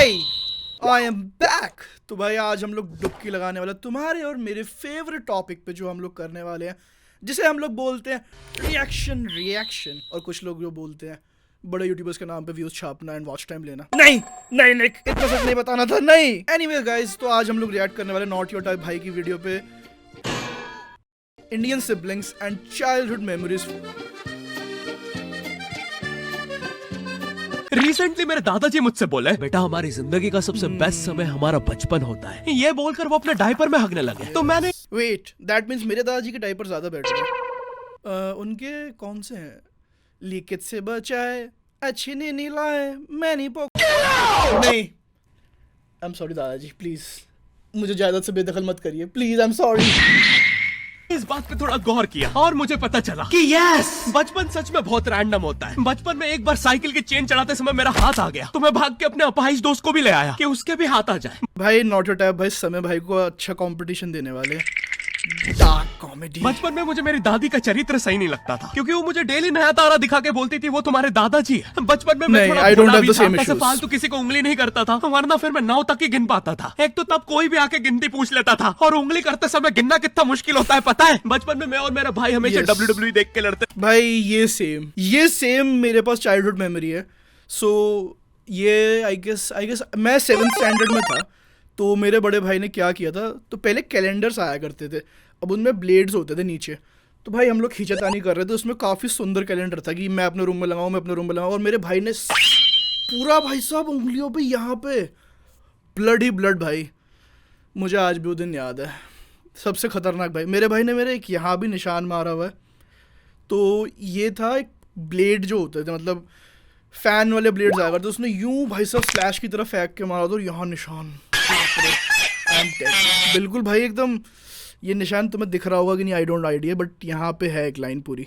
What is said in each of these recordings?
Hi, I am back. तो भाई आज हम लोग डुबकी लगाने वाले तुम्हारे और मेरे फेवरेट टॉपिक पे जो हम लोग करने वाले हैं, जिसे हम लोग बोलते हैं रिएक्शन। और कुछ लोग जो बोलते हैं बड़े यूट्यूबर्स के नाम पे व्यूज छापना एंड वॉच टाइम लेना। नहीं नहीं नहीं, इतना सच नहीं बताना था। नहीं, एनीवे गाइस, तो आज हम लोग रिएक्ट करने वाले नॉट योर टाइप भाई की वीडियो पे, Indian siblings and childhood memories. Recently मेरे दादाजी मुझसे बोले, बेटा हमारी जिंदगी का सबसे बेस्ट समय हमारा बचपन होता है। ये बोलकर वो अपने डायपर में हगने लगे। तो मैंने वेट, दैट मीन्स मेरे दादाजी के डायपर ज्यादा बेटर है। उनके कौन से हैं? लीकेज से बचाए, अच्छी नहीं लाए, मैं नहीं नहीं, आई एम सॉरी दादाजी, प्लीज मुझे जायदाद से बेदखल मत करिए, प्लीज, आई एम सॉरी। इस बात पे थोड़ा गौर किया और मुझे पता चला कि यस, बचपन सच में बहुत रैंडम होता है। बचपन में एक बार साइकिल की चेन चढ़ाते समय मेरा हाथ आ गया, तो मैं भाग के अपने अपाहिज दोस्त को भी ले आया कि उसके भी हाथ आ जाए। भाई नॉट योर टाइप भाई समय भाई को अच्छा कंपटीशन देने वाले डार्क कॉमेडी। बचपन में मुझे मेरी दादी का चरित्र सही नहीं लगता था, क्योंकि वो मुझे डेली नया तारा दिखा के बोलती थी वो तुम्हारे दादाजी है। बचपन में मैं थोड़ा भोला भी था, ऐसे फालतू किसी को उंगली नहीं करता था, वरना फिर मैं 9 तक ही गिन पाता था। एक तो तब कोई भी आके गिनती पूछ लेता था, और उंगली करते समय गिनना कितना मुश्किल होता है पता है। बचपन में मैं और मेरा भाई हमेशा WWE देख के लड़ते। भाई ये सेम मेरे पास चाइल्डहुड मेमोरी है। सो ये आई गेस मैं 7th स्टैंडर्ड में था। तो मेरे बड़े भाई ने क्या किया था, तो पहले कैलेंडर्स आया करते थे, अब उनमें ब्लेड्स होते थे नीचे। तो भाई हम लोग खींचातानी कर रहे थे, उसमें काफ़ी सुंदर कैलेंडर था कि मैं अपने रूम में लगाऊँ, और मेरे भाई ने पूरा भाई साहब उंगलियों पे यहाँ पे ब्लड ही ब्लड। भाई मुझे आज भी वो दिन याद है, सबसे खतरनाक। भाई मेरे भाई ने मेरे एक यहाँ भी निशान मारा हुआ है। तो ये था एक ब्लेड जो होते थे, मतलब फैन वाले ब्लेड्स आया करते, उसने यूं भाई साहब स्लैश की तरफ फेंक के मारा था, और यहाँ निशान बिल्कुल भाई एकदम। ये निशान तुम्हें दिख रहा होगा कि नहीं, आई डोंट आइडिया, बट यहाँ पे है एक लाइन पूरी।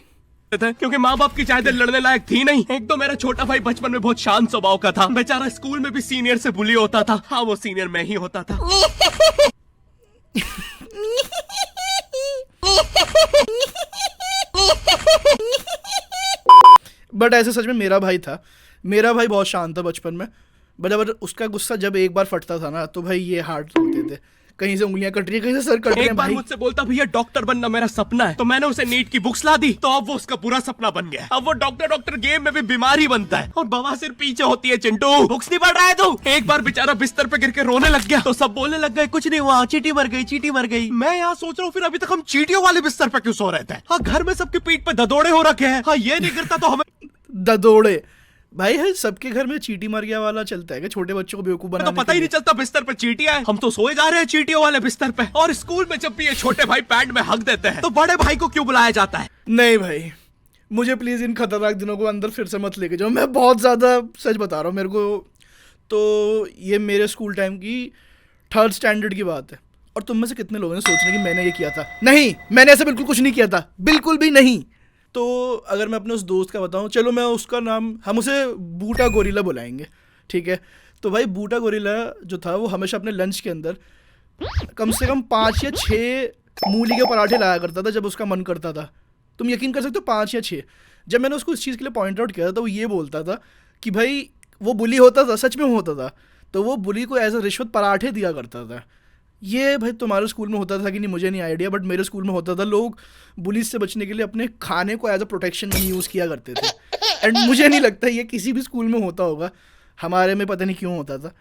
क्योंकि माँ बाप की चाहते लड़ने लायक थी नहीं। एक तो मेरा छोटा भाई बचपन में बहुत शांत स्वभाव का था, बेचारा स्कूल में भी सीनियर से बुली होता था। हाँ, वो सीनियर मैं ही होता था। बट ऐसे सच में मेरा भाई था, मेरा भाई बहुत शांत था बचपन में। बट उसका गुस्सा जब एक बार फटता था ना, तो भाई ये हार्ट होते थे, कहीं से उंगलियां कट रही है, कहीं से सर कट रही है। एक बार मुझसे बोलता, भैया डॉक्टर बनना मेरा सपना है। तो मैंने उसे नीट की बुक्स ला दी, तो अब वो उसका पूरा सपना बन गया। अब वो डॉक्टर गेम में भी बीमार ही बनता है, और बवासीर पीछे होती है। चिंटू, बुक्स नहीं पढ़ रहा है तू? एक बार बेचारा बिस्तर पे गिर के रोने लग गया, तो सब बोलने लग गए कुछ नहीं हुआ, चींटी मर गई। मैं यहाँ सोच रहा हूँ, फिर अभी तक हम चींटियों वाले बिस्तर पे क्यों सो रहे थे? हाँ, घर में सबकी पीठ पे ददोड़े हो रखे हैं। हाँ, ये नहीं गिरता तो हमें ददोड़े। भाई है सबके घर में चींटी मर गया वाला चलता है कि छोटे बच्चों को बेवकूफ बनाने तो पता ही नहीं चलता बिस्तर पे चींटियां हैं। हम तो सोए जा रहे हैं चींटियों वाले बिस्तर पे। और स्कूल में जब भी ये छोटे भाई पैंट में हक देते हैं, तो बड़े भाई को क्यों बुलाया जाता है? नहीं भाई, मुझे प्लीज इन खतरनाक दिनों को अंदर फिर से मत लेके जाओ, मैं बहुत ज्यादा सच बता रहा हूँ मेरे को। तो ये मेरे स्कूल टाइम की 3rd स्टैंडर्ड की बात है। और तुम में से कितने लोगों ने सोचना कि मैंने ये किया था? नहीं, मैंने ऐसा बिल्कुल कुछ नहीं किया था, बिल्कुल भी नहीं। तो अगर मैं अपने उस दोस्त का बताऊं, चलो मैं उसका नाम, हम उसे बूटा गोरिल्ला बुलाएंगे, ठीक है? तो भाई बूटा गोरिल्ला जो था, वो हमेशा अपने लंच के अंदर कम से कम 5 या 6 मूली के पराठे लाया करता था जब उसका मन करता था। तुम यकीन कर सकते हो, 5 या 6। जब मैंने उसको इस चीज़ के लिए पॉइंट आउट किया था, तो वो ये बोलता था कि भाई वो बुली होता था, सच में होता था, तो वो बुली को एज अ रिश्वत पराठे दिया करता था। ये भाई तुम्हारे स्कूल में होता था कि नहीं मुझे नहीं आइडिया, बट मेरे स्कूल में होता था। लोग बुलीज से बचने के लिए अपने खाने को as a protection money use किया करते थे। एंड मुझे नहीं लगता ये किसी भी स्कूल में होता होगा, हमारे में पता नहीं क्यों होता था।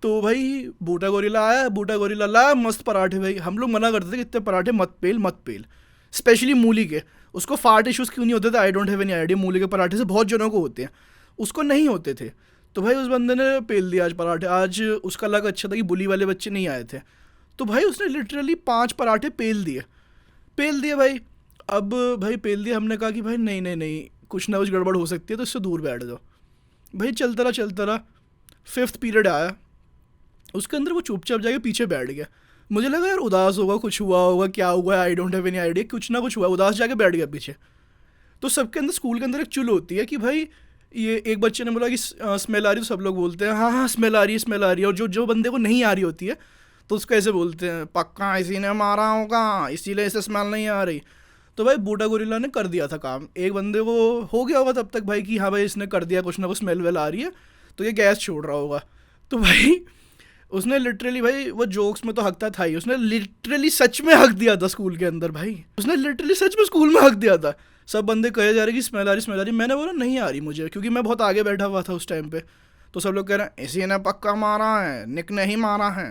तो भाई बूटा गोरिल्ला आया, बूटा गोरिल्ला ला मस्त पराठे। भाई हम लोग मना करते थे कि इतने पराठे मत पेल, स्पेशली मूली के। उसको फाट इशूज़ क्यों नहीं होते थे, I don't have any idea. मूली के पराठे से बहुत जनों को होते हैं, उसको नहीं होते थे। तो भाई उस बंदे ने पेल दिया आज पराठे। आज उसका लग अच्छा था कि बुली वाले बच्चे नहीं आए थे, तो भाई उसने लिटरली 5 पराठे पेल दिए भाई। अब भाई पेल दिए, हमने कहा कि भाई नहीं, कुछ ना कुछ गड़बड़ हो सकती है, तो इससे दूर बैठ जाओ। भाई चलता रहा 5th पीरियड आया, उसके अंदर वो चुपचाप जाके पीछे बैठ गया। मुझे लगा यार उदास होगा, कुछ हुआ होगा, क्या हुआ है, I don't have any idea, कुछ ना कुछ हुआ, उदास जाके बैठ गया पीछे। तो सबके अंदर, स्कूल के अंदर एक चुल होती है कि भाई ये एक बच्चे ने बोला कि स्मेल आ रही, तो सब लोग बोलते हैं हाँ स्मेल आ रही है। और जो बंदे को नहीं आ रही होती है, तो उसको ऐसे बोलते हैं पक्का इसी ने मारा होगा, इसीलिए इसे स्मेल नहीं आ रही। तो भाई बूटा गोरिल्ला ने कर दिया था काम। एक बंदे को हो गया होगा तब तक भाई कि हाँ भाई इसने कर दिया, कुछ ना कुछ स्मेल वेल आ रही है, तो ये गैस छोड़ रहा होगा। तो भाई उसने लिटरली, भाई वो जोक्स में तो हकता था ही, उसने लिटरली सच में हक दिया था स्कूल के अंदर। भाई उसने लिटरली सच में स्कूल में हक दिया था। सब बंदे कहे जा रहे कि स्मेल आ रही, स्मेल आ रही। मैंने बोला नहीं आ रही मुझे, क्योंकि मैं बहुत आगे बैठा हुआ था उस टाइम पे। तो सब लोग कह रहे हैं इसी ने पक्का मारा है, निक ने ही मारा है।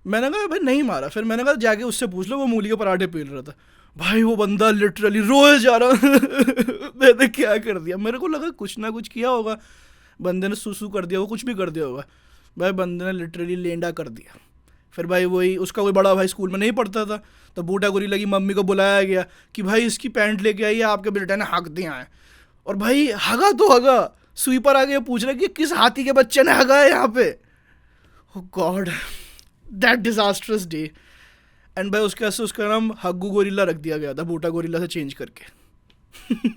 मैंने कहा भाई नहीं मारा। फिर मैंने कहा जाके उससे पूछ लो, वो मूली के पराठे पील रहा था। भाई वो बंदा लिटरली रोए जा रहा मैंने क्या कर दिया? मेरे को लगा कुछ ना कुछ किया होगा, बंदे ने सुसु कर दिया, वो कुछ भी कर दिया होगा। भाई बंदे ने लिटरली लेंडा कर दिया। फिर भाई वही उसका कोई बड़ा भाई स्कूल में नहीं पढ़ता था, तो बूढ़ा गोरिल्ला की मम्मी को बुलाया गया कि भाई इसकी पैंट लेके आई है, आपके बेटे ने हक दिया है। और भाई हगा तो हगा, स्वीपर आ गया पूछ रहा कि किस हाथी के बच्चे ने हगा है यहाँ पे। Oh god, that disastrous day. And भाई उसके वजह से उसका नाम हग्गू गोरिल्ला रख दिया गया था, बूटा गोरिल्ला से चेंज करके।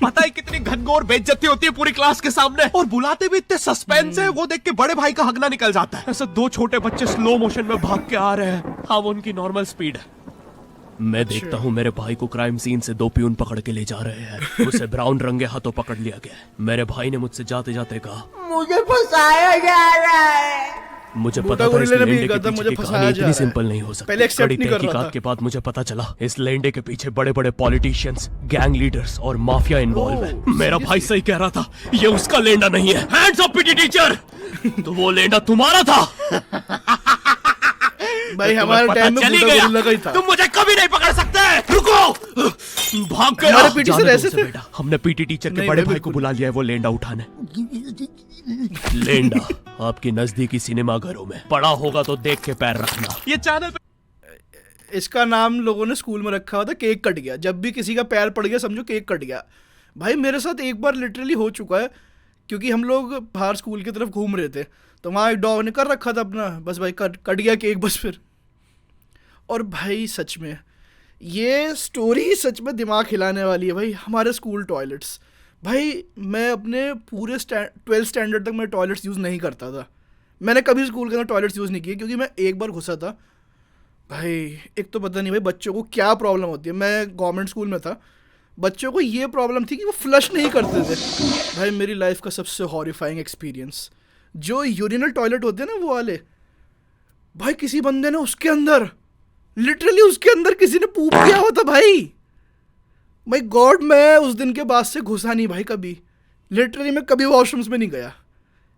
पता है कितनी घनघोर बेइज्जती होती है पूरी क्लास के सामने, और बुलाते भी इतने सस्पेंस है, वो देख के बड़े भाई का हगना निकल जाता है। ऐसे दो छोटे बच्चे स्लो मोशन में भाग के आ रहे हैं। हाँ वो उनकी नॉर्मल स्पीड है। मैं देखता हूँ मेरे भाई को क्राइम सीन से दो पियून पकड़ के ले जा रहे हैं। उसे ब्राउन रंगे हाथों पकड़ लिया गया। मेरे भाई ने मुझसे जाते जाते कहा मुझे फंसाया जा रहा है। मुझे बूटा पता था इस गोरिल्ला ने भी लेंडे के कहा था, पीछे मुझे की फंसाया कहानी जा इतनी रहा है। सिंपल नहीं हो सकती। पहले accept कड़ी नहीं कर रहा तहकीकात था। के बाद मुझे पता चला इस लेंडे के पीछे बड़े बड़े पॉलिटिशियंस, गैंग लीडर्स और माफिया इन्वॉल्व है। Oh, मेरा भाई सही कह रहा था, ये उसका लेंडा नहीं है। Hands up PT teacher. तो वो लेंडा तुम्हारा था। भाई तुम्हें हमारे पता टाइम में चल ही बूटा गया। गोरिल्ला का ही था। तुम मुझे कभी नहीं पकड़ सकते। रुको, भाग गया। हमारे पीटी सर जाने दो ऐसे उसे थे? बेटा, हमने पीटी टीचर के नहीं बड़े भाई, भाई को बिल्कुल। बुला लिया है वो लेंडा उठाने। लेंडा आपकी नजदीकी सिनेमा घरों में पड़ा होगा तो देख के पैर रखना। ये चैनल पे इसका नाम लोगों ने स्कूल में रखा हुआ था केक कट गया। जब भी किसी का पैर पड़ गया समझो केक कट गया। भाई मेरे साथ एक बार लिटरली हो चुका है, क्योंकि हम लोग बाहर स्कूल की तरफ घूम रहे थे, तो वहाँ एक डॉग ने कर रखा था अपना, बस भाई कट गया केक बस फिर। और भाई सच में ये स्टोरी सच में दिमाग हिलाने वाली है। भाई हमारे स्कूल टॉयलेट्स, भाई मैं अपने पूरे 12th स्टैंडर्ड तक मैं टॉयलेट्स यूज़ नहीं करता था। मैंने कभी स्कूल के अंदर टॉयलेट्स यूज़ नहीं किए, क्योंकि मैं एक बार घुसा था। भाई एक तो पता नहीं भाई बच्चों को क्या प्रॉब्लम होती है। मैं गवर्नमेंट स्कूल में था, बच्चों को ये प्रॉब्लम थी कि वो फ्लश नहीं करते थे। भाई मेरी लाइफ का सबसे हॉरिफाइंग एक्सपीरियंस, जो यूरिनल टॉयलेट होते हैं ना वो वाले, भाई किसी बंदे ने उसके अंदर लिटरली उसके अंदर किसी ने पूप किया हुआ था। भाई गॉड, मैं उस दिन के बाद से घुसा नहीं भाई कभी। लिटरली मैं कभी वॉशरूम्स में नहीं गया।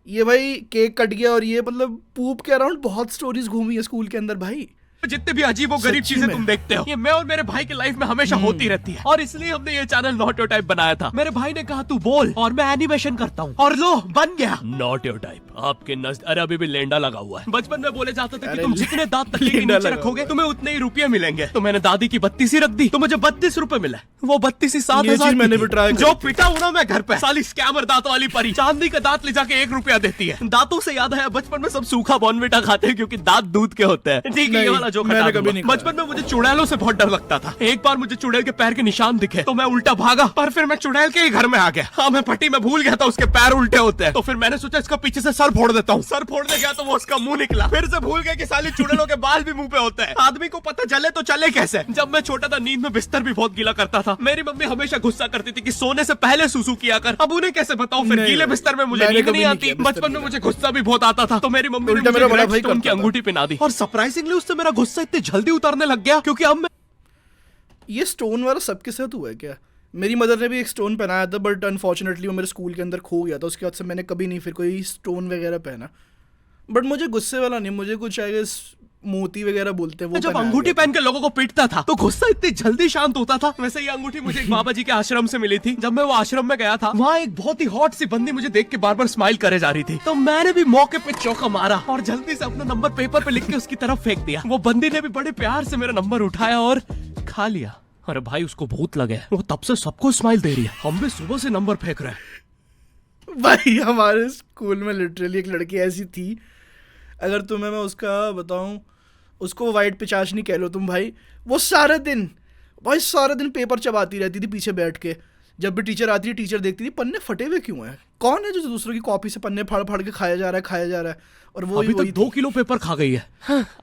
ये भाई केक कट गया और ये मतलब पूप के अराउंड बहुत स्टोरीज घूमी है स्कूल के अंदर भाई। जितने भी अजीब और गरीब सच्ची चीजें में। तुम देखते हो, ये मैं और मेरे भाई की लाइफ में हमेशा होती रहती है, और इसलिए हमने ये चैनल नॉट योर टाइप बनाया था। मेरे भाई ने कहा तू बोल और मैं एनिमेशन करता हूँ, और लो बन गया नॉट योर टाइप। आपके नजर अरे अभी भी लेंडा लगा हुआ है। बचपन में बोले जाते थे कि अरे तुम जितने दांत तकिए के लेंडा नीचे लगा रखोगे हुआ है। तुम्हें उतने ही रुपये मिलेंगे। तो मैंने दादी की 32 ही रख दी, तो मुझे 32 रुपए मिले। वो 32 ही 7,000 ये चीज मैंने भी try जो करी। पिटा हूं ना मैं घर पे, साली स्कैमर दांतों वाली परी चांदी का दांत ले जाके 1 रुपया देती है। दांतों से याद है बचपन में सब सूखा बॉर्नविटा खाते हैं क्योंकि दांत दूध के होते हैं। ठीक है, ये नहीं, वाला जोक मैंने हटा कभी दूंगा। नहीं खाया। बचपन में मुझे चुड़ैलों से बहुत डर लगता था। एक बार मुझे चुड़ैल के पैर के निशान दिखे तो मैं उल्टा भागा, पर फिर मैं चुड़ैल के ही घर में आ गया। हाँ मैं पट्टी में भूल गया था उसके पैर उल्टे होते हैं, तो फिर मैंने सोचा इसका पीछे से सर फोड़ देता हूँ। सर फोड़ने गया तो वो उसका मुंह निकला। फिर से भूल गया कि साली चुड़ैलों के बाल भी मुंह पे होते हैं। आदमी को पता चले तो चले कैसे। जब मैं छोटा था नींद में बिस्तर भी बहुत गीला करता था। मेरी मम्मी हमेशा गुस्सा करती थी कि सोने से पहले सुसु किया कर। अब उन्हें कैसे बताऊं, फिर नहीं, गीले बिस्तर में मुझे मैंने नींद कभी नहीं नहीं आती। किया बिस्तर बचपन में गीला। मुझे गुस्सा भी बहुत आता था, तो मेरी मम्मी ने उल्टा मुझे मेरा बड़ा ग्रेट भाई स्टोन की करता था। अंगूठी पहना दी, और सरप्राइजिंगली उससे मेरा गुस्सा इतनी जल्दी उतरने लग गया क्योंकि अब मैं ये स्टोन वाला सबके साथ हुआ है क्या? मेरी मदर ने भी एक स्टोन पहनाया था, बट अनफॉर्चुनेटली वो मेरे स्कूल के अंदर खो गया था। उसके बाद से मैंने कभी नहीं फिर कोई स्टोन वगैरह पहना। बट मुझे गुस्से वाला नहीं, मुझे कुछ आई गेस मोती वगैरह बोलते हैं वो जब पहनाया अंगूठी गया था। पहन के लोगों को पीटता था तो गुस्सा इतनी जल्दी शांत होता था। वैसे ये अंगूठी मुझे एक बाबा जी के आश्रम से मिली थी। जब मैं वो आश्रम में गया था, वहाँ एक बहुत ही हॉट सी बंदी मुझे देख के बार बार स्माइल करे जा रही थी, तो मैंने भी मौके पे चौका मारा और जल्दी से अपना नंबर पेपर पे लिख के उसकी तरफ फेंक दिया। वो बंदी ने भी बड़े प्यार से मेरा नंबर उठाया और खा लिया। अरे भाई उसको भूत लगे, वो तब से सबको स्माइल दे रही है। हम भी सुबह से नंबर फेंक रहे हैं। भाई हमारे स्कूल में लिटरली एक लड़की ऐसी थी, अगर तुम्हें मैं उसका बताऊं, उसको वाइट पिचाशनी कह लो तुम भाई। वो सारे दिन पेपर चबाती रहती थी पीछे बैठ के। जब भी टीचर आती थी टीचर देखती थी पन्ने फटे हुए क्यों हैं, कौन है जो दूसरों की कॉपी से पन्ने फाड़ फाड़ के खाया जा रहा है और वो अभी वही तक 2 किलो पेपर खा गई है।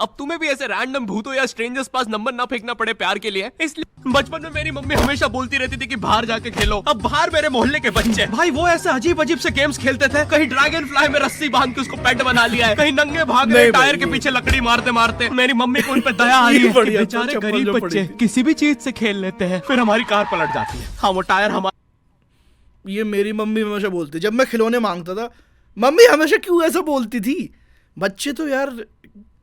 अब तुम्हें भी ऐसे रैंडम भूतों या स्ट्रेंजर्स पास नंबर ना फेंकना पड़े प्यार के लिए। इसलिए बचपन में मेरी मम्मी हमेशा बोलती रहती थी कि बाहर जाके खेलो। अब बाहर मेरे मोहल्ले के बच्चे भाई वो ऐसे अजीब अजीब से गेम्स खेलते थे। कहीं ड्रैगन फ्लाई में रस्सी बांध के उसको पेट बना लिया है, कहीं नंगे भाग रहे टायर के पीछे लकड़ी मारते मारते। मेरी मम्मी को उन पे दया आई है कि बेचारे गरीब बच्चे किसी भी चीज से खेल लेते हैं, फिर हमारी कार पलट जाती है। हाँ वो टायर हमारा। ये मेरी मम्मी हमेशा बोलती, जब मैं खिलौने मांगता था मम्मी हमेशा क्यों ऐसा बोलती थी, बच्चे तो यार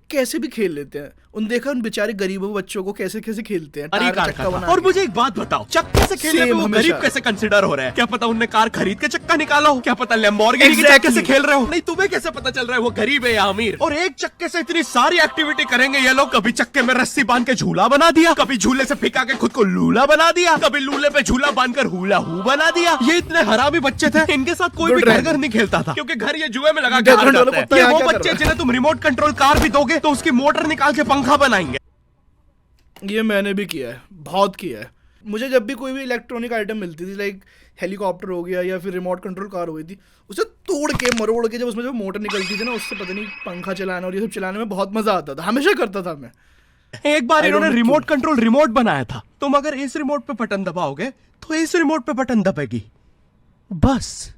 कैसे भी खेल लेते हैं। उन देखा उन बेचारे गरीबों बच्चों को कैसे कैसे खेलते हैं टायर चक्का बना और मुझे एक बात बताओ, चक्के से खेलने में वो गरीब कैसे कंसिडर हो रहे हैं? क्या पता उनने कार खरीद के चक्का निकाला हो, क्या पता लैम्बोर्गिनी के चक्के से खेल रहे हो। नहीं तुम्हें कैसे पता चल रहा है वो गरीब है या अमीर? और एक चक्के से इतनी सारी एक्टिविटी करेंगे ये लोग। कभी चक्के में रस्सी बांध के झूला बना दिया, कभी झूले से फिका के खुद को लूला बना दिया, कभी लूले पे झूला बांधकर हुला हू बना दिया। ये इतने हरामी बच्चे थे, इनके साथ कोई भी घर नहीं खेलता था क्योंकि घर ये जुए में लगा के हार जाते हैं। ये वो बच्चे जिन्हें तुम रिमोट कंट्रोल कार भी दोगे तो उसकी मोटर निकाल के पंखा बनाएंगे। ये मैंने भी किया है, बहुत किया है। मुझे जब भी कोई भी इलेक्ट्रॉनिक आइटम मिलती थी, लाइक हेलीकॉप्टर हो गया या फिर रिमोट कंट्रोल कार हो गई थी, उसे तोड़ के मरोड़ के जब उसमें जो मोटर निकलती थी ना, उससे पता नहीं पंखा चलाना और ये सब चलाने में बहुत मजा आता था। हमेशा करता था मैं। एक बार इन्होंने रिमोट कंट्रोल रिमोट बनाया था। तुम अगर इस रिमोट पे बटन दबाओगे तो इस रिमोट पे बटन दबेगी, बस।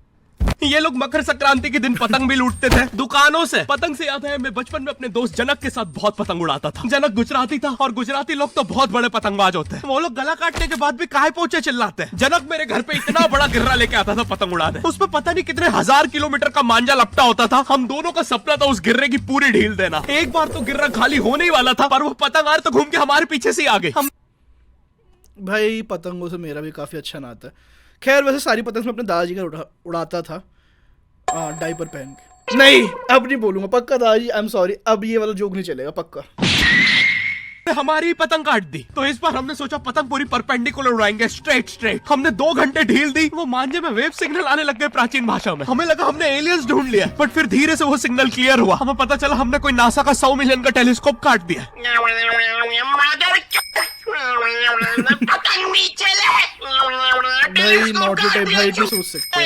ये लोग मकर संक्रांति के दिन पतंग भी लूटते थे दुकानों से। पतंग से याद है मैं बचपन में अपने दोस्त जनक के साथ बहुत पतंग उड़ाता था। जनक गुजराती था और गुजराती लोग तो बहुत बड़े पतंगबाज होते हैं। वो लोग गला काटने के बाद भी काहे पोचे चिल्लाते हैं। जनक मेरे घर पे इतना बड़ा गिर्रा लेके आता था पतंग उड़ाने। उसमें पता नहीं कितने 1000 किलोमीटर का मांझा लपटा होता था। हम दोनों का सपना था उस गिर्रे की पूरी ढील देना। एक बार तो गिर्रा खाली होने ही वाला था पर वो पतंग आ तो घूम के हमारे पीछे से आ गई। भाई पतंगों से मेरा भी काफी अच्छा नाता है। खैर वैसे सारी पतंग मैं अपने दादाजी का उड़ाता था, डायपर पहन के। नहीं अब नहीं बोलूंगा पक्का दादाजी, आई एम सॉरी, अब ये वाला जोक नहीं चलेगा पक्का। हमारी पतंग काट दी तो इस बार हमने सोचा पतंग पूरी परपेंडिकुलर उड़ाएंगे, स्ट्रेट। हमने 2 घंटे ढील दी, वो मांझे में वेव सिग्नल आने लग गए प्राचीन भाषा में। हमें लगा हमने एलियंस ढूंढ लिया, बट फिर धीरे से वो सिग्नल क्लियर हुआ। हमें पता चला हमने कोई नासा का 100 मिलियन का टेलीस्कोप काट दिया।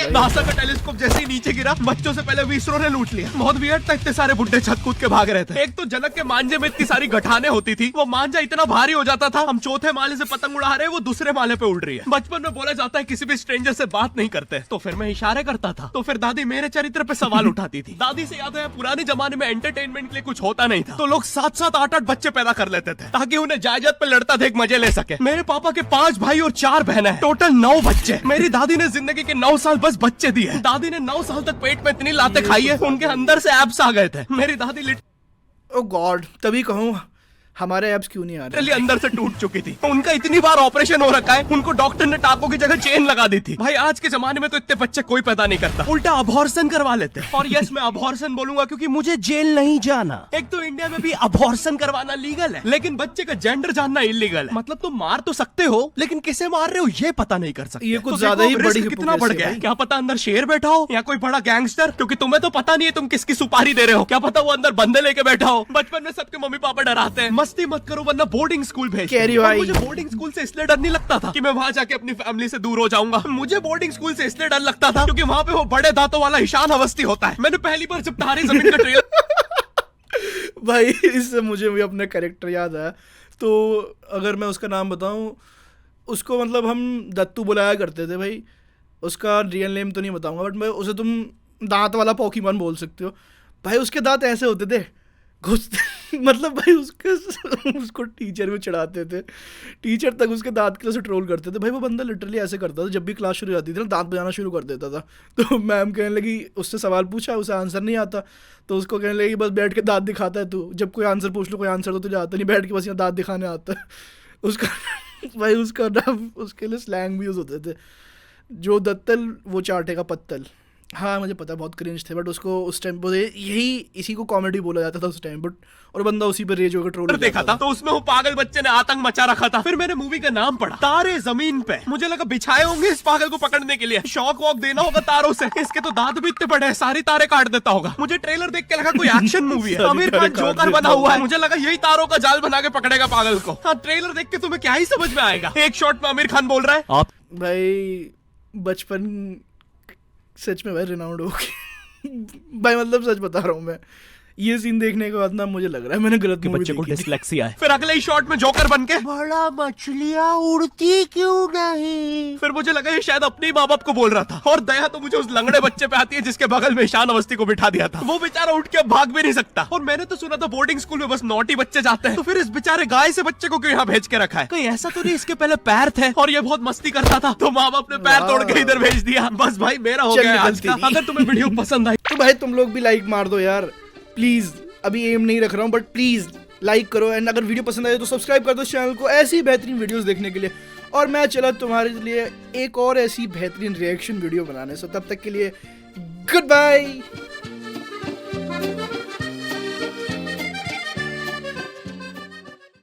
नासा का टेलीस्कोप जैसे ही नीचे गिरा बच्चों से पहले विसरो ने लूट लिया। बहुत वियर्ड था, इतने सारे बुड्ढे छत कूद के भाग रहे थे। एक तो जनक के मांझे में इतनी सारी गठाने होती थी, वो मांझा इतना भारी हो जाता था। हम चौथे माले से पतंग उड़ा रहे, वो दूसरे माले पे उड़ रही है। बचपन में बोला जाता है किसी भी स्ट्रेंजर से बात नहीं करते, तो फिर मैं इशारे करता था। तो फिर दादी मेरे चरित्र पे सवाल उठाती थी। दादी से याद है पुराने जमाने में एंटरटेनमेंट के लिए कुछ होता नहीं था, तो लोग 7-7, 8-8 बच्चे पैदा कर लेते थे ताकि उन्हें जायदाद पे लड़ता देख मजे ले सके। मेरे पापा के 5 भाई और 4 बहनें, टोटल 9 बच्चे। मेरी दादी ने जिंदगी के 9 साल बस बच्चे दिए। दादी ने 9 साल तक पेट में इतनी लातें खाई है, उनके अंदर से एब्स आ गए थे। मेरी दादी ओ गॉड, तभी कहूँ हमारे एब्स क्यों नहीं आ रहे? अंदर से टूट चुकी थी। उनका इतनी बार ऑपरेशन हो रखा है, उनको डॉक्टर ने टाकों की जगह चेन लगा दी थी। भाई आज के जमाने में तो इतने बच्चे कोई पैदा नहीं करता, उल्टा अबॉर्शन करवा लेते। और यस मैं अबॉर्शन बोलूंगा क्योंकि मुझे जेल नहीं जाना। एक तो इंडिया में भी अबॉर्शन करवाना लीगल है, लेकिन बच्चे का जेंडर जानना इलीगल है। मतलब तुम मार तो सकते हो लेकिन किसे मार रहे हो ये पता नहीं कर सकते। ये कुछ ज्यादा ही बड़ी कितना बढ़ गया है। क्या पता अंदर शेर बैठा हो या कोई बड़ा गैंगस्टर, क्योंकि तुम्हें तो पता नहीं है तुम किसकी सुपारी दे रहे हो। क्या पता वो अंदर बंदे लेके बैठा हो। बचपन में सबके मम्मी पापा डराते हैं मस्ती मत करो वरना बोर्डिंग स्कूल भेज। मुझे बोर्डिंग स्कूल से इसलिए डर नहीं लगता था कि मैं वहां जाके अपनी फैमिली से दूर हो जाऊंगा। मुझे बोर्डिंग स्कूल से इसलिए डर लगता था क्योंकि वहां पे वो बड़े दांतों वाला ईशान अवस्थी होता है। मैंने पहली बार जब तारे जमीन का ट्रेलर भाई इससे मुझे भी अपने कैरेक्टर याद आया। तो अगर मैं उसका नाम बताऊं, उसको मतलब हम दत्तू बुलाया करते थे भाई। उसका रियल नेम तो नहीं बताऊंगा, बट मैं उसे तुम दांत वाला पोकेमॉन बोल सकते हो। भाई उसके दांत ऐसे होते थे मतलब भाई उसको टीचर में चढ़ाते थे, टीचर तक उसके दांत के लिए ट्रोल करते थे। भाई वो बंदा लिटरली ऐसे करता था, जब भी क्लास शुरू हो जाती थी ना दांत बजाना शुरू कर देता था। तो मैम कहने लगी, उससे सवाल पूछा उसे आंसर नहीं आता, तो उसको कहने लगी बस बैठ के दांत दिखाता है तू, जब कोई आंसर पूछ लो कोई आंसर तो तुझे आता नहीं, बैठ के बस यहाँ दांत दिखाने आता है उसका भाई उसका नाम, उसके लिए स्लैंग भी यूज़ होते थे, जो दत्तल वो चाटेगा पत्तल। हाँ मुझे पता बहुत क्रिंज थे, बट उसको उस टाइम पर यही इसी को कॉमेडी बोला जाता था उस टाइम, बट और बंदा उसी पर रेज होकर ट्रोल देखा था। तो उसमें वो पागल बच्चे ने आतंक मचा रखा था। फिर मैंने मूवी का नाम पढ़ा तारे जमीन पे। मुझे लगा बिछाए होंगे इस पागल को पकड़ने के लिए, शॉक वॉक देना होगा तारों से। इसके तो दांत भी इतने बड़े हैं, सारी तारे काट देता होगा। मुझे ट्रेलर देख के लगा कोई एक्शन मूवी है, आमिर खान जोकर बना हुआ है। मुझे लगा यही तारों का जाल बना के पकड़ेगा पागल को। हाँ ट्रेलर देख के तुम्हें क्या ही समझ में आएगा, एक शॉट में आमिर खान बोल रहा है आप। भाई बचपन सच में भाई रिनाउंड हो गई भाई, मतलब सच बता रहा हूँ मैं, ये सीन देखने के बाद ना मुझे लग रहा है मैंने गलत कि मूवी बच्चे को देखी थी। डिसलेक्सिया है। फिर अगले ही शॉट में जोकर बन के बड़ा मछलियाँ उड़ती क्यों नहीं? फिर मुझे लगा ये शायद अपने माँ बाप को बोल रहा था, और दया तो मुझे उस लंगड़े बच्चे पे आती है जिसके बगल में ईशान अवस्थी को बिठा दिया था। वो बेचारा उठ के भाग भी नहीं सकता, और मैंने तो सुना था बोर्डिंग स्कूल में बस नॉटी बच्चे जाते हैं, तो फिर इस बेचारे गाय से बच्चे को क्यों यहाँ भेज के रखा है? कहीं ऐसा तो नहीं इसके पहले पैर थे और ये बहुत मस्ती करता था, तो माँ बाप ने पैर तोड़ के इधर भेज दिया। बस भाई मेरा हो चल गया आज निकलती का। नहीं। अगर तुम्हें वीडियो पसंद आई तो भाई तुम लोग भी लाइक मार दो यार प्लीज, अभी एम नहीं रख रहा हूँ बट प्लीज लाइक करो, एंड अगर वीडियो पसंद आए तो सब्सक्राइब कर दो इस चैनल को ऐसी बेहतरीन वीडियोस देखने के लिए। और मैं चला तुम्हारे लिए एक और ऐसी बेहतरीन रिएक्शन वीडियो बनाने से, तब तक के लिए गुड बाय।